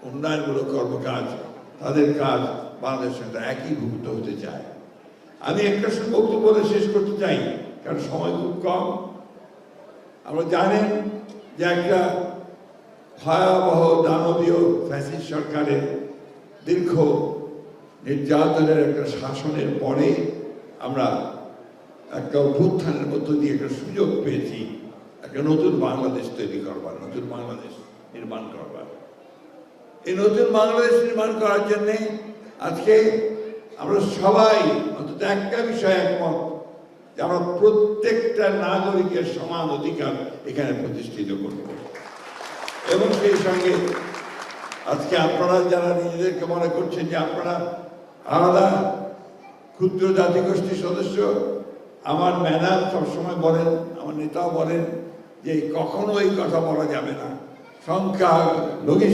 উন্নয়নমূলক কর্মকাজ, তাদের কাজ বাংলাদেশের সাথে একীভূত হতে চায়। আমি একটা বক্তব্য বলে শেষ করতে চাই, কারণ সময় খুব কম। আমরা জানেন যে একটা ভয়াবহ দানবীয় ফ্যাসিস্ট সরকারের দীর্ঘ নির্যাতনের একটা শাসনের পরে আমরা একটা অভ্যুত্থানের মধ্য দিয়ে একটা সুযোগ পেয়েছি একটা নতুন বাংলাদেশ তৈরি করবার, নতুন বাংলাদেশ নির্মাণ করবার। এই নতুন বাংলাদেশ নির্মাণ করার জন্যে আজকে আমরা সবাই অন্তত একটা বিষয়ে একমত যে আমরা প্রত্যেকটা নাগরিকের সমান অধিকার এখানে প্রতিষ্ঠিত করব। এবং সেই সঙ্গে আজকে আপনারা যারা নিজেদেরকে মনে করছেন যে আপনারা আলাদা ক্ষুদ্র জাতিগোষ্ঠীর সদস্য, আমার ম্যাডাম সবসময় বলেন, আমার নেতাও বলেন যে কখনো এই কথা বলা যাবে না, সংখ্যা লঘিষ্ঠ